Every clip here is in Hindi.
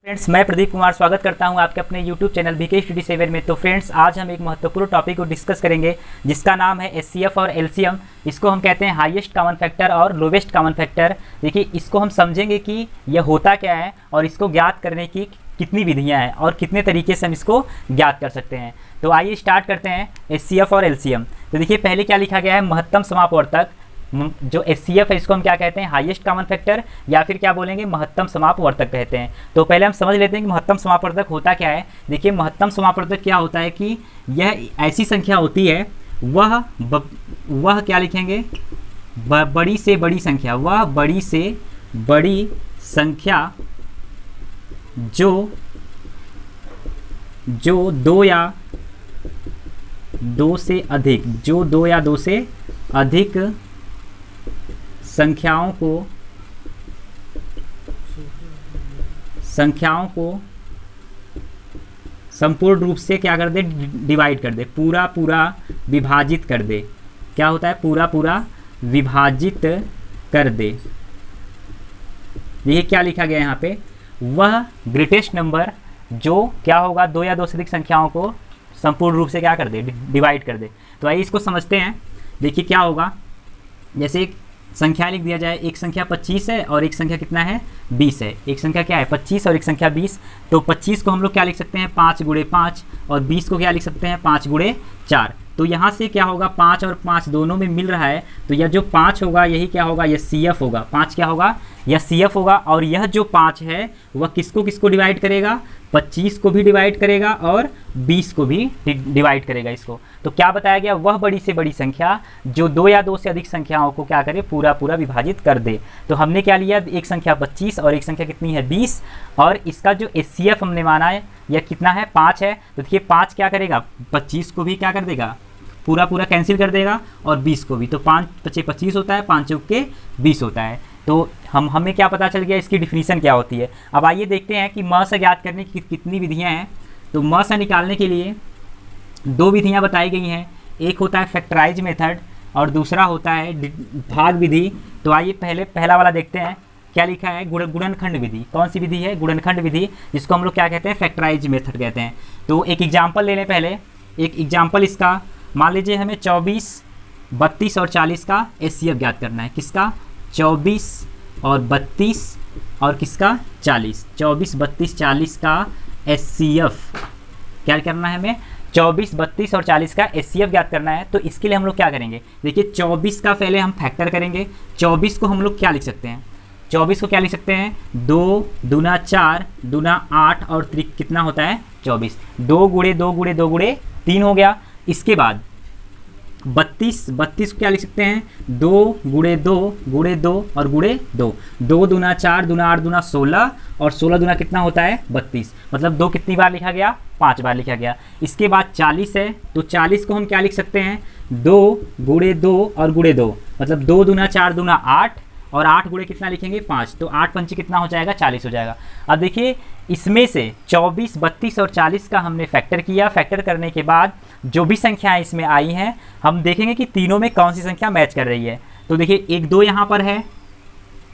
फ्रेंड्स, मैं प्रदीप कुमार स्वागत करता हूं आपके अपने YouTube चैनल बीके स्टडी 7 में। तो फ्रेंड्स, आज हम एक महत्वपूर्ण टॉपिक को डिस्कस करेंगे जिसका नाम है एचसीएफ और एलसीएम। इसको हम कहते हैं हाईएस्ट कॉमन फैक्टर और लोवेस्ट कॉमन फैक्टर। देखिए, इसको हम समझेंगे कि यह होता क्या है और इसको ज्ञात करने की कितनी विधियाँ हैं और कितने तरीके से हम इसको ज्ञात कर सकते हैं। तो आइए स्टार्ट करते हैं एचसीएफ और एलसीएम। तो देखिए, पहले क्या लिखा गया है, महत्तम समापवर्तक। जो एचसीएफ है इसको हम क्या कहते हैं, हाईएस्ट कॉमन फैक्टर, या फिर क्या बोलेंगे, महत्तम समापवर्तक कहते हैं। तो पहले हम समझ लेते हैं कि महत्तम समापवर्तक होता क्या है। देखिए, महत्तम समापवर्तक क्या होता है कि यह ऐसी संख्या होती है, वह क्या लिखेंगे, बड़ी से बड़ी संख्या, वह बड़ी से बड़ी संख्या जो दो या दो से अधिक संख्याओं को संपूर्ण रूप से क्या कर दे, डिवाइड कर दे, पूरा विभाजित कर दे। क्या होता है, पूरा विभाजित कर दे। ये क्या लिखा गया है यहाँ पे, वह ग्रेटेस्ट नंबर जो क्या होगा, दो या दो से अधिक संख्याओं को संपूर्ण रूप से क्या कर दे, डिवाइड कर दे। तो आइए इसको समझते हैं। देखिए क्या होगा, जैसे एक संख्या लिख दिया जाए, एक संख्या 25 है और एक संख्या कितना है, 20 है। एक संख्या क्या है, 25 और एक संख्या 20। तो 25 को हम लोग क्या लिख सकते हैं, 5 गुणे 5, और 20 को क्या लिख सकते हैं, 5 गुणे 4। तो यहाँ से क्या होगा, 5 और 5 दोनों में मिल रहा है, तो यह जो 5 होगा यही क्या होगा, यह CF होगा। 5 क्या होगा, यह CF होगा। और यह जो 5 है वह किसको डिवाइड करेगा, 25 को भी डिवाइड करेगा और 20 को भी डिवाइड करेगा इसको। तो क्या बताया गया, वह बड़ी से बड़ी संख्या जो दो या दो से अधिक संख्याओं को क्या करे, पूरा विभाजित कर दे। तो हमने क्या लिया, एक संख्या 25 और एक संख्या कितनी है, 20, और इसका जो एचसीएफ हमने माना है यह कितना है, 5 है। तो देखिए 5 क्या करेगा, 25 को भी क्या कर देगा, पूरा कैंसिल कर देगा, और 20 को भी। तो 5 × 25 होता है, 5 चौके 20 होता है। तो हमें क्या पता चल गया, इसकी डिफिनीशन क्या होती है। अब आइए देखते हैं कि म से ज्ञात करने की कितनी विधियां हैं। तो म से निकालने के लिए दो विधियां बताई गई हैं। एक होता है फैक्टराइज मेथड और दूसरा होता है भाग विधि। तो आइए पहला वाला देखते हैं। क्या लिखा है, गुणनखंड विधि। कौन सी विधि है, गुणनखंड विधि, जिसको हम लोग क्या कहते हैं, फैक्टराइज मेथड कहते हैं। तो एक एग्जाम्पल ले लें पहले। एक एग्जाम्पल इसका, मान लीजिए हमें 24, 32 और 40 का एचसीएफ ज्ञात करना है। किसका, 24 और 32 और किसका, 40। 24, 32, 40 का एचसीएफ क्या करना है, हमें 24, 32 और 40 का एचसीएफ ज्ञात करना है। तो इसके लिए हम लोग क्या करेंगे, देखिए 24 का पहले हम फैक्टर करेंगे। 24 को हम लोग क्या लिख सकते हैं, 24 को क्या लिख सकते हैं, 2 दूना 4 दूना 8 और त्रिक कितना होता है, 24। 2 गुणे 2 गुणे 2 गुणे 3 हो गया। इसके बाद 32 को क्या लिख सकते हैं, 2 गुणे 2 गुणे 2 और गुणे 2। 2 दूना 4 दूना 8 दूना 16 और 16 दूना कितना होता है, 32। मतलब 2 कितनी बार लिखा गया, 5 बार लिखा गया। इसके बाद 40 है, तो 40 को हम क्या लिख सकते हैं, 2 गुणे 2 और गुणे 2। मतलब 2 दूना 4 दूना 8 और 8 गुणे कितना लिखेंगे, 5। तो 8 पंचे कितना हो जाएगा, 40 हो जाएगा। अब देखिए इसमें से 24, 32 और 40 का हमने फैक्टर किया। फैक्टर करने के बाद जो भी संख्याएं इसमें आई हैं, हम देखेंगे कि तीनों में कौन सी संख्या मैच कर रही है। तो देखिए 1 2 यहाँ पर है,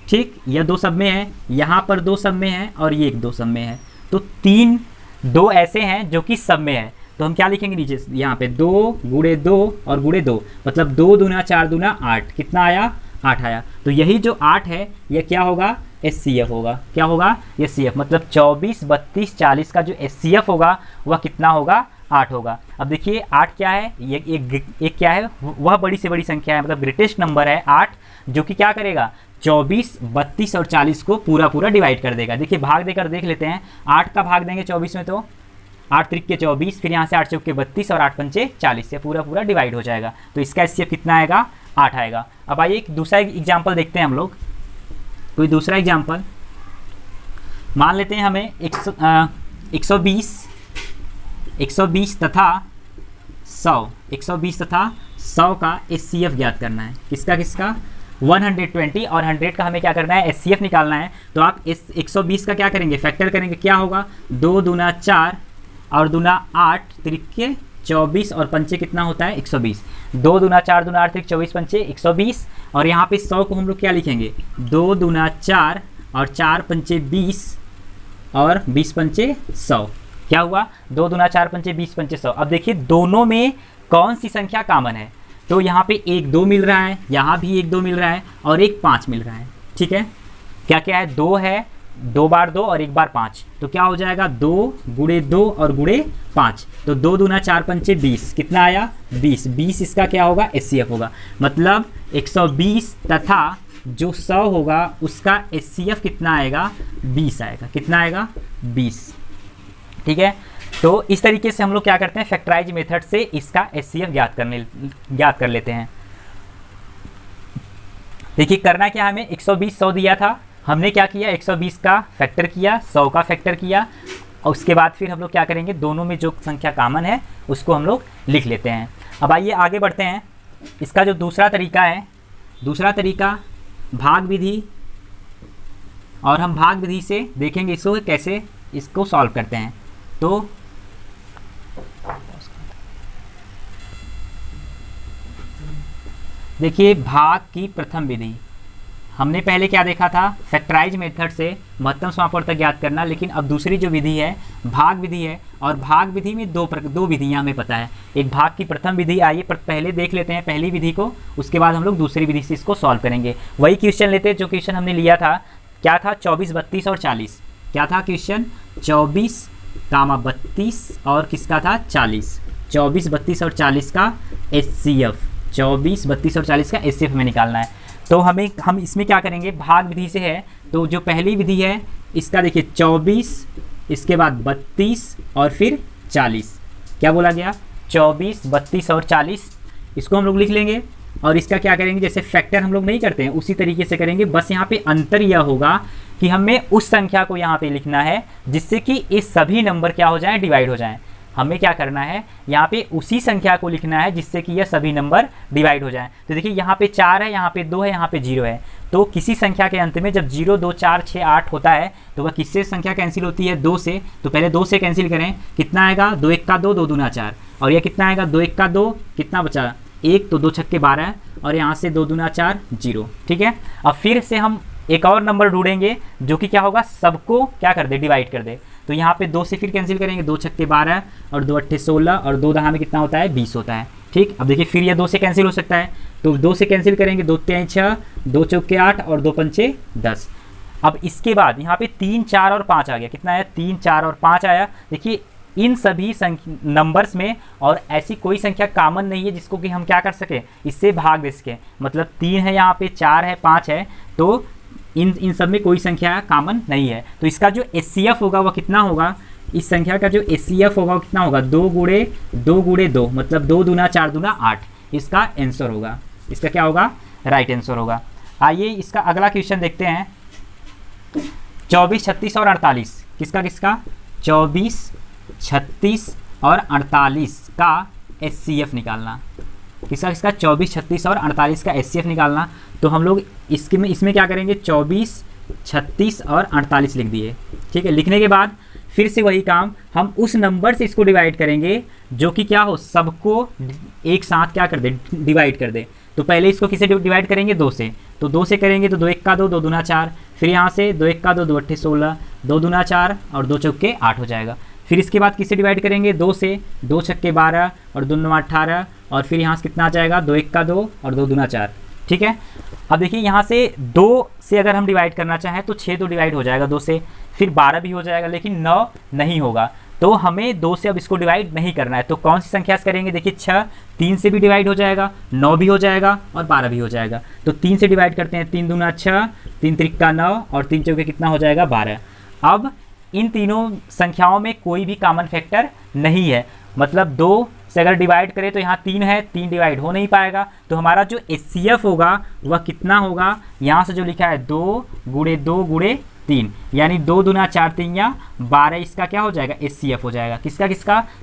ठीक, यह 2 सब में है, यहाँ पर 2 सब में है और ये 1 2 सब में है। तो 3 2 ऐसे हैं जो कि सब में है। तो हम क्या लिखेंगे नीचे यहाँ पे, 2 गुणे 2 और गुणे 2। मतलब 2 दूना 4 दूना 8, कितना आया, 8 आया। तो यही जो 8 है यह क्या होगा, एचसीएफ होगा। क्या होगा, एचसीएफ। मतलब 24, 32, 40 का जो एचसीएफ होगा वह कितना होगा, 8 होगा। अब देखिए 8 क्या है, ये एक क्या है, वह बड़ी से बड़ी संख्या है, मतलब ग्रेटेस्ट नंबर है 8, जो कि क्या करेगा, 24, 32 और 40 को पूरा डिवाइड कर देगा। देखिए भाग देकर देख लेते हैं। 8 का भाग देंगे 24 में, तो 8 त्रिक के 24, फिर यहाँ से 8 चौके 32 और 8 पंचे 40 से पूरा डिवाइड हो जाएगा। तो इसका एचसीएफ कितना आएगा, 8 आएगा। अब आइए एक दूसरा एग्जाम्पल देखते हैं हम लोग। कोई दूसरा एग्जाम्पल मान लेते हैं, हमें 120 तथा 100 का एचसीएफ ज्ञात करना है। किसका 120 और 100 का हमें क्या करना है, एचसीएफ निकालना है। तो आप इस 120 का क्या करेंगे, फैक्टर करेंगे। क्या होगा, 2 दूना 4 और दूना 8 त्रिक के 24 और पंचे कितना होता है, 120। 2 दूना 4 दूना 8 त्रिक 24 पंचे 120। और यहाँ पे 100 को हम लोग क्या लिखेंगे, 2 दूना 4 और 4 पंचे 20 और 20 पंचे 100, क्या हुआ 2 दूना 4 पंचे 20 पंचे 100। अब देखिए दोनों में कौन सी संख्या कॉमन है, तो यहाँ पे 1 2 मिल रहा है, यहाँ भी 1 2 मिल रहा है और 1 5 मिल रहा है। ठीक है, क्या क्या है, 2 है, 2 बार 2 और 1 बार 5, तो क्या हो जाएगा 2 गुणे 2 और गुणे 5, तो 2 दूना 4 पंचे 20, कितना आया 20, 20 इसका क्या होगा HCF होगा, मतलब 120 तथा जो 100 होगा उसका HCF कितना आएगा 20 आएगा, कितना आएगा 20। ठीक है, तो इस तरीके से हम लोग क्या करते हैं, फैक्टराइज मेथड से इसका HCF ज्ञात कर लेते हैं। देखिए करना क्या, हमें 120 100 दिया था, हमने क्या किया 120 का फैक्टर किया, 100 का फैक्टर किया और उसके बाद फिर हम लोग क्या करेंगे, दोनों में जो संख्या कॉमन है उसको हम लोग लिख लेते हैं। अब आइए आगे बढ़ते हैं। इसका जो दूसरा तरीका है, दूसरा तरीका भाग विधि, और हम भाग विधि से देखेंगे इसको कैसे इसको सॉल्व करते हैं। तो देखिए भाग की प्रथम विधि, हमने पहले क्या देखा था, फैक्टराइज मेथड से महत्तम समापवर्तक ज्ञात करना, लेकिन अब दूसरी जो विधि है भाग विधि है, और भाग विधि में दो विधियां हमें पता है, एक भाग की प्रथम विधि। आइए पहले देख लेते हैं पहली विधि को, उसके बाद हम लोग दूसरी विधि से इसको सॉल्व करेंगे। वही क्वेश्चन लेते हैं जो क्वेश्चन हमने लिया था, क्या था 24 32 और 40, क्या था क्वेश्चन 24 32 और किसका था 40, 24 32 और 40 का HCF, 24 32 और 40 का HCF हमें निकालना है। तो हम इसमें क्या करेंगे, भाग विधि से है, तो जो पहली विधि है इसका देखिए 24, इसके बाद 32 और फिर 40, क्या बोला गया 24 32 और 40, इसको हम लोग लिख लेंगे और इसका क्या करेंगे, जैसे फैक्टर हम लोग नहीं करते हैं उसी तरीके से करेंगे, बस यहाँ पे अंतर यह होगा कि हमें उस संख्या को यहाँ पे लिखना है जिससे कि ये सभी नंबर क्या हो जाएं, डिवाइड हो जाएं। हमें क्या करना है, यहाँ पे उसी संख्या को लिखना है जिससे कि यह सभी नंबर डिवाइड हो जाएं। तो देखिए यहाँ पे 4 है, यहाँ पे 2 है, यहाँ पे 0 है, तो किसी संख्या के अंत में जब 0 2 4 6 8 होता है तो वह किससे संख्या कैंसिल होती है, 2 से। तो पहले 2 से कैंसिल करें, कितना आएगा 2 1 का 2, 2 दूना 4, और यह कितना आएगा 2 1 का 2, कितना बचा 1, तो 2 छक्के 12, और यहाँ से 2 दूना 4 0। ठीक है, अब फिर से हम एक और नंबर ढूंढेंगे जो कि क्या होगा, सबको क्या कर दे, डिवाइड कर दे। तो यहाँ पे 2 से फिर कैंसिल करेंगे, 2 छक्के 12 और 2 अट्ठे 16 और 2 दहा में कितना होता है 20 होता है। ठीक, अब देखिए फिर ये 2 से कैंसिल हो सकता है, तो 2 से कैंसिल करेंगे, 2 3 6, 2 चौके 8 और 2 पंचे 10। अब इसके बाद यहाँ पे 3 4 और 5 आ गया, कितना आया 3 4 और 5 आया। देखिए इन सभी नंबर्स में और ऐसी कोई संख्या कॉमन नहीं है जिसको कि हम क्या कर सके, इससे भाग दे सके, मतलब 3 है, यहाँ पे 4 है, 5 है, तो इन सब में कोई संख्या कॉमन नहीं है। तो इसका जो HCF होगा वह कितना होगा, इस संख्या का जो HCF होगा वो कितना होगा, 2 गुणे 2 मतलब 2 दूना 4 दूना 8, इसका आंसर होगा, इसका क्या होगा राइट आंसर होगा। आइए इसका अगला क्वेश्चन देखते हैं, 24 36 और 48, किसका 24 36 और 48 का HCF निकालना, किसका 24 36 और 48 का HCF निकालना। तो हम लोग इसमें क्या करेंगे, 24 36 और 48 लिख दिए। ठीक है, लिखने के बाद फिर से वही काम, हम उस नंबर से इसको डिवाइड करेंगे जो कि क्या हो, सबको एक साथ क्या कर दे, डिवाइड कर दे। तो पहले इसको किसे डिवाइड करेंगे, 2 से, तो 2 से करेंगे तो 2 1 का 2, 2 दूना 4, फिर यहाँ से 2 1 का 2, 2 अट्ठे 16, 2 दूना 4 और 2 चौके 8 हो जाएगा। फिर इसके बाद किसे डिवाइड करेंगे, 2 से, 2 छक्के 12 और 2 9 18, और फिर यहाँ से कितना आ जाएगा 2 1 का 2 और 2 दूना 4। ठीक है, अब देखिए यहाँ से 2 से अगर हम डिवाइड करना चाहें तो 6 तो डिवाइड हो जाएगा 2 से, फिर 12 भी हो जाएगा, लेकिन 9 नहीं होगा। तो हमें 2 से अब इसको डिवाइड नहीं करना है, तो कौन सी संख्या से करेंगे, देखिए 6 3 से भी डिवाइड हो जाएगा, 9 भी हो जाएगा और 12 भी हो जाएगा। तो 3 से डिवाइड करते हैं, 3 दूना 6, 3 त्रिक्का 9 और 3 चौके कितना हो जाएगा 12। अब इन तीनों संख्याओं में कोई भी कॉमन फैक्टर नहीं है, मतलब 2 से अगर डिवाइड करें तो यहाँ 3 है, 3 डिवाइड हो नहीं पाएगा, तो हमारा जो HCF होगा वह कितना होगा, यहाँ से जो लिखा है 2 गुणे 3, यानी 2 दूना 4 3 या 12, इसका क्या हो जाएगा HCF हो जाएगा, किसका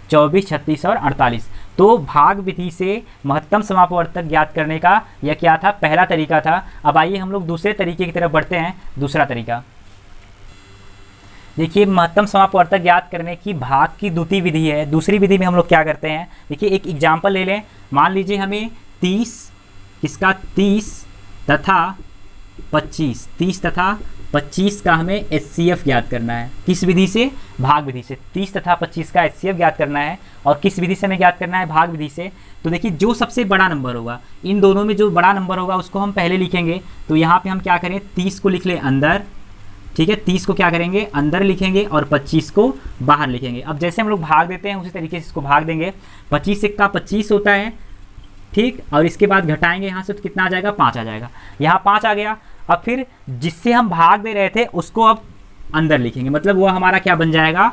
24 36 और 48। तो भाग विधि से महत्तम समापवर्तक ज्ञात करने का यह क्या था, पहला तरीका था। अब आइए हम लोग दूसरे तरीके की तरफ बढ़ते हैं। दूसरा तरीका देखिए, महत्तम समापवर्तक ज्ञात करने की भाग की द्वितीय विधि है। दूसरी विधि में हम लोग क्या करते हैं, देखिए एक एग्जाम्पल ले लें, मान लीजिए हमें 30 तथा 25 25 का हमें HCF ज्ञात करना है। किस विधि से? भाग विधि से। 30 तथा 25 का HCF ज्ञात करना है और किस विधि से हमें ज्ञात करना है? भाग विधि से। तो देखिए जो सबसे बड़ा नंबर होगा, इन दोनों में जो बड़ा नंबर होगा उसको हम पहले लिखेंगे। तो यहाँ पे हम क्या करें, 30 को लिख लें अंदर, ठीक है, 30 को क्या करेंगे अंदर लिखेंगे और 25 को बाहर लिखेंगे। अब जैसे हम लोग भाग देते हैं उसी तरीके से इसको भाग देंगे। 25 का 25 होता है, ठीक, और इसके बाद घटाएंगे यहाँ से तो कितना आ जाएगा? 5 आ जाएगा। यहाँ 5 आ गया। अब फिर जिससे हम भाग दे रहे थे उसको अब अंदर लिखेंगे, मतलब वो हमारा क्या बन जाएगा?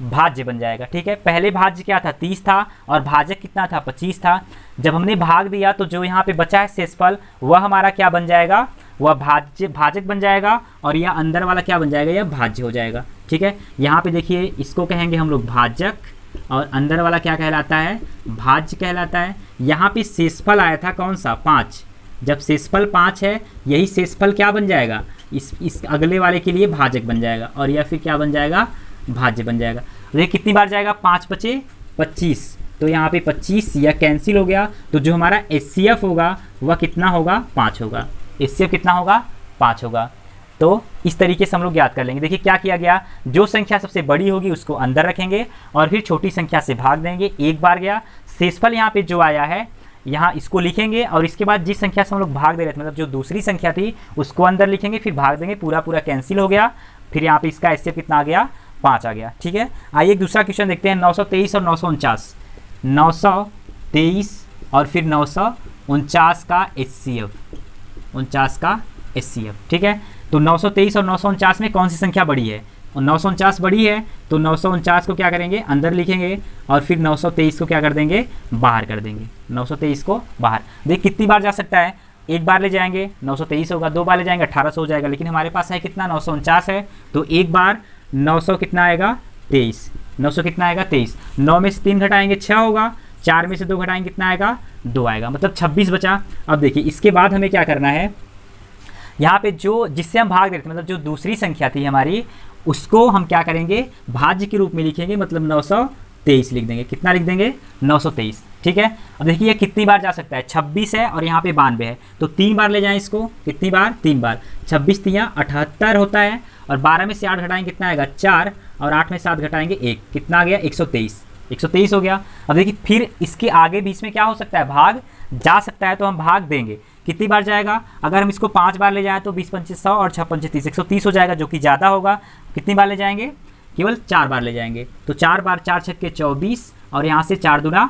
भाज्य बन जाएगा, ठीक है। पहले भाज्य क्या था? 30 था और भाजक कितना था? 25 था। जब हमने भाग दिया तो जो यहाँ पे बचा है शेषफल वह हमारा क्या बन जाएगा? वह भाजक बन जाएगा और यह अंदर वाला क्या बन जाएगा? यह भाज्य हो जाएगा, ठीक है। यहाँ पे देखिए इसको कहेंगे हम लोग भाजक और अंदर वाला क्या कहलाता है? भाज्य कहलाता है। यहाँ पे शेषफल आया था कौन सा? 5। जब शेषफल 5 है, यही शेषफल क्या बन जाएगा? इस अगले वाले के लिए भाजक बन जाएगा और यह फिर क्या बन जाएगा? भाज्य बन जाएगा। देखिए कितनी बार जाएगा? 5 × 25, तो यहाँ पे 25 यह कैंसिल हो गया। तो जो हमारा HCF होगा वह कितना होगा? 5 होगा। HCF कितना होगा? 5 होगा। तो इस तरीके से हम लोग ज्ञात कर लेंगे। देखिए क्या किया गया, जो संख्या सबसे बड़ी होगी उसको अंदर रखेंगे और फिर छोटी संख्या से भाग देंगे। एक बार गया। शेषफल यहाँ पे जो आया है यहाँ इसको लिखेंगे और इसके बाद जिस संख्या से हम लोग भाग दे रहे थे, मतलब जो दूसरी संख्या थी उसको अंदर लिखेंगे, फिर भाग देंगे। पूरा पूरा कैंसिल हो गया। फिर यहाँ पे इसका HCF कितना आ गया? 5 आ गया, ठीक है। आइए एक दूसरा क्वेश्चन देखते हैं। 923 और 949, 923 और फिर 949 का HCF, 49 का HCF, ठीक है। तो 923 और 949 में कौन सी संख्या बड़ी है? और 949 बड़ी है, तो 949 को क्या करेंगे? अंदर लिखेंगे और फिर 923 को क्या कर देंगे? बाहर कर देंगे। 923 को बाहर। देख कितनी बार जा सकता है? एक बार ले जाएंगे 923 होगा, 2 बार ले जाएंगे 1800 हो जाएगा, लेकिन हमारे पास है कितना? 949 है। तो एक बार 900 कितना आएगा? 23। 900 कितना आएगा? 23। 9 में से 3 घटाएंगे 6 होगा, 4 में से 2 घटाएंगे कितना आएगा? 2 आएगा, मतलब 26 बचा। अब देखिए इसके बाद हमें क्या करना है, यहाँ पे जो जिससे हम भाग देते, मतलब जो दूसरी संख्या थी हमारी, उसको हम क्या करेंगे? भाज्य के रूप में लिखेंगे, मतलब 923 लिख देंगे। कितना लिख देंगे? 923, ठीक है। अब देखिए ये कितनी बार जा सकता है? 26 है और यहाँ पे 92 है, तो 3 बार ले जाएं इसको। कितनी बार? 3 बार। 26 3 78 होता है और 12 में से 8 घटाएंगे कितना आएगा? 4 और 8 में 7 घटाएंगे 1, कितना आ गया? 123। 123 हो गया। अब देखिए फिर इसके आगे बीच में क्या हो सकता है? भाग जा सकता है, तो हम भाग देंगे। कितनी बार जाएगा? अगर हम इसको 5 बार ले जाएं तो 20 25 100 और 6 5 30 130 हो जाएगा, जो कि ज़्यादा होगा। कितनी बार ले जाएंगे? केवल 4 बार ले जाएंगे। तो 4 बार 4 6 के 24 और यहाँ से 4 दूना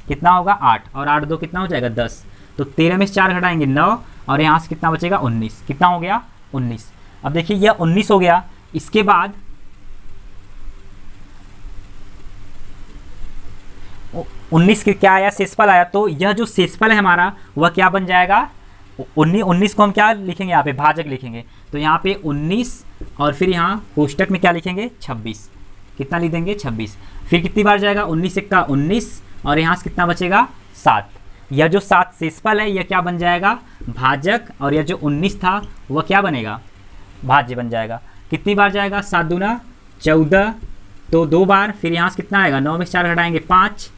कितना होगा? 8 और 8 2 कितना हो जाएगा? 10। तो 13 में से 4 घटाएंगे 9 और यहाँ से कितना बचेगा? 19। कितना हो गया? 19। अब देखिए यह 19 हो गया। इसके बाद 19 के क्या आया? शेषफल आया। तो यह जो शेषफल है हमारा वह क्या बन जाएगा? 19 को हम क्या लिखेंगे? यहाँ पे भाजक लिखेंगे। तो यहाँ पे 19 और फिर यहाँ कोष्टक में क्या लिखेंगे? 26। कितना लिख देंगे? 26। फिर कितनी बार जाएगा? 19 का 19 और यहाँ से कितना बचेगा? 7। यह जो 7 शेषफल है यह क्या बन जाएगा? भाजक, और यह जो 19 था वह क्या बनेगा? भाज्य बन जाएगा। कितनी बार जाएगा? 7 दूना 14, तो 2 बार। फिर यहाँ से कितना आएगा? 9 में से 4 घटाएंगे 5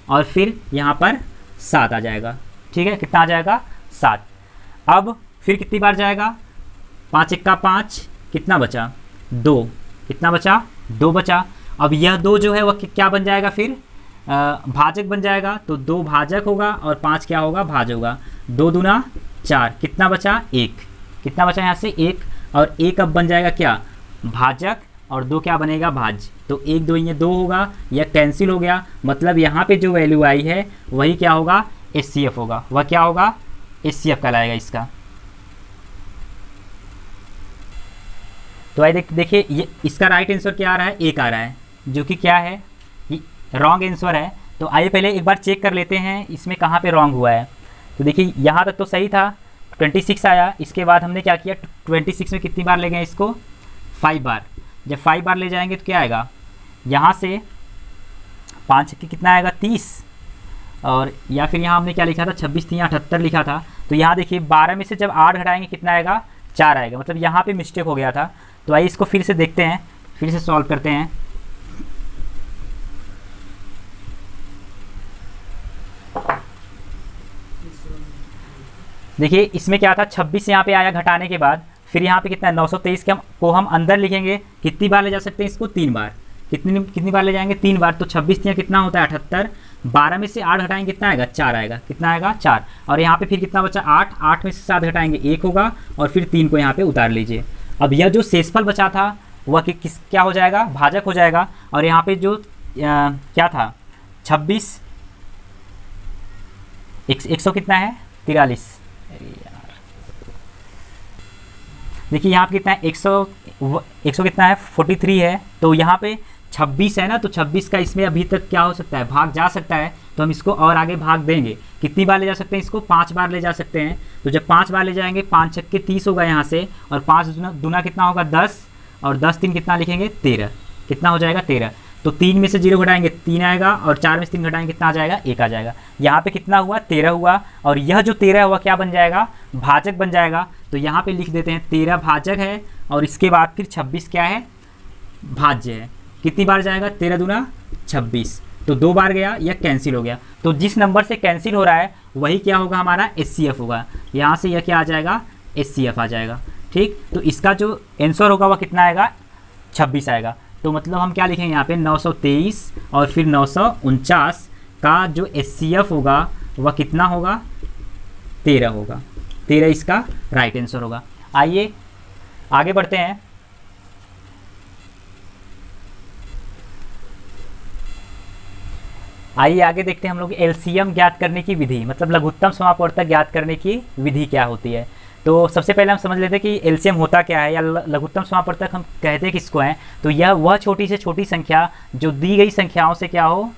और फिर यहाँ पर 7 आ जाएगा, ठीक है। कितना आ जाएगा? 7। अब फिर कितनी बार जाएगा? 5 1 का 5, कितना बचा? 2। कितना बचा? 2 बचा। अब यह 2 जो है वह क्या बन जाएगा? फिर भाजक बन जाएगा। तो 2 भाजक होगा और 5 क्या होगा? भाज होगा। 2 दूना 4, कितना बचा? 1। कितना बचा यहाँ से? 1। और 1 अब बन जाएगा क्या? भाजक, और 2 क्या बनेगा? भाज्य। तो 1 2 ये 2 होगा, यह कैंसिल हो गया। मतलब यहाँ पे जो वैल्यू आई है वही क्या होगा? HCF होगा। वह क्या होगा? HCF कहलाएगा इसका। तो आइए देखिए ये इसका राइट आंसर क्या आ रहा है? 1 आ रहा है, जो कि क्या है? रॉन्ग आंसर है। तो आइए पहले एक बार चेक कर लेते हैं इसमें कहाँ पे रॉन्ग हुआ है। तो देखिए यहाँ तक तो सही था, 26 आया। इसके बाद हमने क्या किया? 26 में कितनी बार ले गए इसको? 5 बार। जब 5 बार ले जाएंगे तो क्या आएगा? यहाँ से 5 की कितना आएगा? 30, और या फिर यहाँ हमने क्या लिखा था? 26 3 78 लिखा था। तो यहाँ देखिए 12 में से जब 8 घटाएंगे कितना आएगा? 4 आएगा। मतलब यहाँ पे मिस्टेक हो गया था। तो आइए इसको फिर से देखते हैं, फिर से सॉल्व करते हैं। देखिए इसमें क्या था? 26 यहाँ पे आया घटाने के बाद, फिर यहाँ पे कितना है 923 को हम अंदर लिखेंगे, कितनी बार ले जा सकते हैं इसको, 3 बार। कितनी बार ले जाएंगे, 3 बार। तो 26 तियाँ कितना होता है 78, 12 में से 8 घटाएंगे कितना आएगा, 4 आएगा। कितना आएगा, 4। और यहाँ पे फिर कितना बचा 8, 8 में से 7 घटाएंगे 1 होगा, और फिर 3 को यहाँ पे उतार लीजिए। अब यह जो शेषफल बचा था वह क्या हो जाएगा, भाजक हो जाएगा। और यहाँ पे जो क्या था 26, 100 कितना है 43। अरे यार देखिए यहाँ पे कितना है 100 कितना है 43 है। तो यहाँ पे 26 है ना, तो 26 का इसमें अभी तक क्या हो सकता है, भाग जा सकता है। तो हम इसको और आगे भाग देंगे। कितनी बार ले जा सकते हैं इसको, 5 बार ले जा सकते हैं। तो जब 5 बार ले जाएंगे, 5 छक्के 30 होगा यहाँ से, और 5 दूना कितना होगा 10, और 10 3 कितना लिखेंगे 13। कितना हो जाएगा 13। तो 3 में से 0 घटाएंगे 3 आएगा, और 4 में से 3 घटाएंगे कितना आ जाएगा 1 आ जाएगा। यहाँ पे कितना हुआ 13 हुआ, और यह जो 13 हुआ क्या बन जाएगा, भाजक बन जाएगा। तो यहाँ पे लिख देते हैं 13 भाजक है, और इसके बाद फिर 26 क्या है, भाज्य है। कितनी बार जाएगा, 13 दूना 26। तो 2 बार गया, यह कैंसिल हो गया। तो जिस नंबर से कैंसिल हो रहा है वही क्या होगा, हमारा HCF होगा। यहाँ से यह क्या आ जाएगा, HCF आ जाएगा। ठीक, तो इसका जो आंसर होगा वह कितना आएगा, 26 आएगा। तो मतलब हम क्या लिखेंगे यहाँ पे 923 और फिर 949 का जो HCF होगा वह कितना होगा, 13 होगा। 13 इसका राइट आंसर होगा। आइए आगे बढ़ते हैं। आइए आगे देखते हैं हम लोग एलसीएम ज्ञात करने की विधि, मतलब लघुत्तम समापवर्तक ज्ञात करने की विधि क्या होती है। तो सबसे पहले हम समझ लेते हैं कि एलसीएम होता क्या है, या लघुत्तम समापवर्तक हम कहते हैं किसको हैं। तो यह वह छोटी से छोटी संख्या जो दी गई संख्याओं से क्या हो,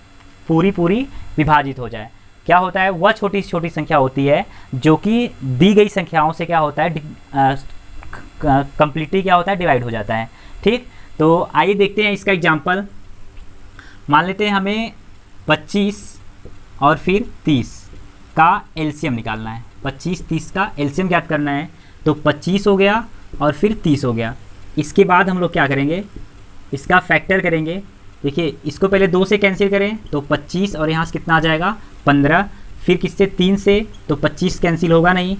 पूरी विभाजित हो जाए। क्या होता है, वह छोटी से छोटी संख्या होती है जो कि दी गई संख्याओं से क्या होता है, कंप्लीटली क्या होता है, डिवाइड हो जाता है। ठीक, तो आइए देखते हैं इसका एग्जाम्पल। मान लेते हैं हमें 25 और फिर 30 का एलसीएम निकालना है। 25 30 का एलसीएम ज्ञात करना है। तो 25 हो गया और फिर 30 हो गया। इसके बाद हम लोग क्या करेंगे, इसका फैक्टर करेंगे। देखिए इसको पहले 2 से कैंसिल करें तो 25, और यहाँ से कितना आ जाएगा 15। फिर किससे, 3 से, तो 25 कैंसिल होगा नहीं,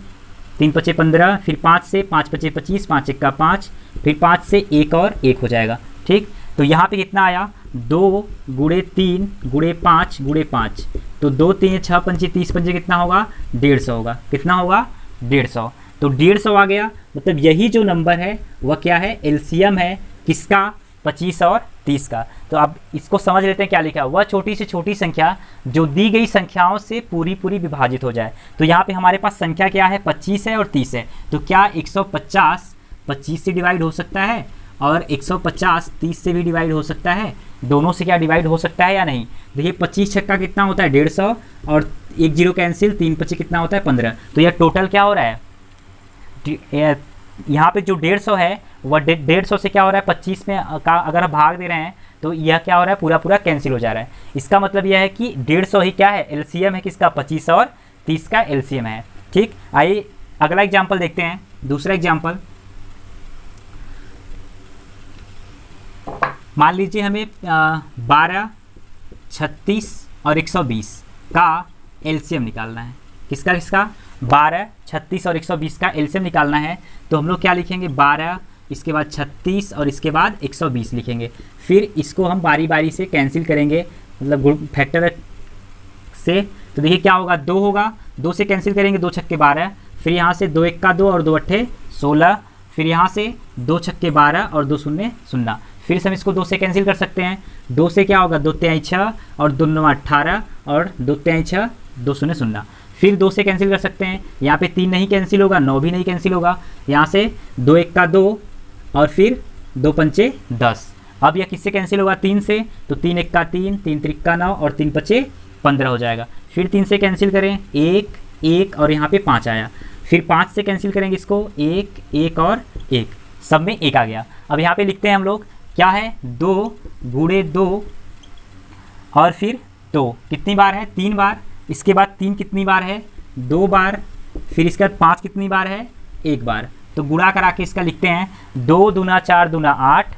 3 पचे 15, फिर 5 से, 5 पचे 25, 5 1 का 5, फिर 5 से 1 और 1 हो जाएगा। ठीक, तो यहाँ पे कितना आया, 2 गुणे 3 गुणे 5 गुणे 5। तो 2 3 6 पंचे 30 पंचे कितना होगा, 150 होगा। कितना होगा, 150। तो 150 आ गया। मतलब यही जो नंबर है वह क्या है, एलसीएम है किसका, 25 और 30 का। तो अब इसको समझ लेते हैं क्या लिखा है, वह छोटी से छोटी संख्या जो दी गई संख्याओं से पूरी विभाजित हो जाए। तो यहाँ पे हमारे पास संख्या क्या है, 25 है और 30 है। तो क्या 150 25 से डिवाइड हो सकता है, और 150 30 से भी डिवाइड हो सकता है। दोनों से क्या डिवाइड हो सकता है या नहीं। देखिए 25 छक्का कितना होता है 150, और 1 0 कैंसिल, 3 पचे कितना होता है 15। तो यह टोटल क्या हो रहा है, यहाँ पे जो 150 है वह 150 से क्या हो रहा है, 25 में का अगर हम भाग दे रहे हैं तो यह क्या हो रहा है, पूरा कैंसिल हो जा रहा है। इसका मतलब यह है कि 150 ही क्या है, एलसीएम है किसका, 25 और 30 का एलसीएम है। ठीक, आइए अगला एग्जाम्पल देखते हैं। दूसरा एग्जाम्पल, मान लीजिए हमें 12 36 और 120 का एलसीएम निकालना है। किसका 12 36 और 120 का एलसीएम निकालना है। तो हम लोग क्या लिखेंगे, 12 इसके बाद 36 और इसके बाद 120 लिखेंगे। फिर इसको हम बारी बारी से कैंसिल करेंगे, मतलब फैक्टर से। तो देखिए क्या होगा, 2 होगा, 2 से कैंसिल करेंगे, 2 छक्के 12। फिर यहाँ से 2 1 का 2 और 2 अट्ठे 16। फिर यहाँ से 2 छक्के 12 और 2 शून्य 0। फिर से हम इसको 2 से कैंसिल कर सकते हैं। 2 से क्या होगा, 2 3 6 और 2 9 18 और 2 3 6 2 0 0। फिर 2 से कैंसिल कर सकते हैं। यहाँ पे 3 नहीं कैंसिल होगा, 9 भी नहीं कैंसिल होगा। यहाँ से 2 1 का 2 और फिर 2 पंचे 10। अब यह किससे कैंसिल होगा, 3 से। तो 3 1 का 3, 3 3 का 9 और 3 पचे 15 हो जाएगा। फिर 3 से कैंसिल करें, 1 1 और यहाँ पे 5 आया। फिर 5 से कैंसिल करेंगे इसको, 1 1 और 1, सब में 1 आ गया। अब यहाँ पे लिखते हैं हम लोग क्या है, 2 गुणे 2 और फिर 2 कितनी बार है, 3 बार। इसके बाद 3 कितनी बार है, 2 बार। फिर इसके बाद 5 कितनी बार है, 1 बार। तो गुणा करा के इसका लिखते हैं, 2 दूना 4 दूना 8,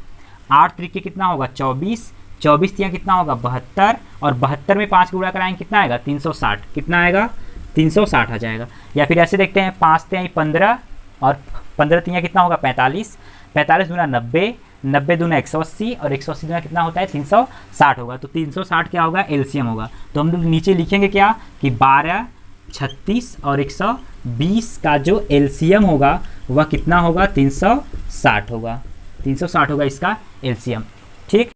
8 तरीके कितना होगा 24, 24 तिया कितना होगा 72, और 72 में 5 गुणा कराएंगे कितना आएगा 360। कितना आएगा 360 आ जाएगा। या फिर ऐसे देखते हैं, 5 तिया 15 और 15 तियाँ कितना होगा 45, 45 दूना 90, 90 दूना 180 और 180 दूना कितना होता है 360 होगा। तो 360 क्या होगा एलसीएम होगा। तो हम लोग नीचे लिखेंगे क्या कि 12, 36 और 120 का जो एलसीएम होगा वह कितना होगा 360 होगा, 360 होगा इसका एलसीएम। ठीक।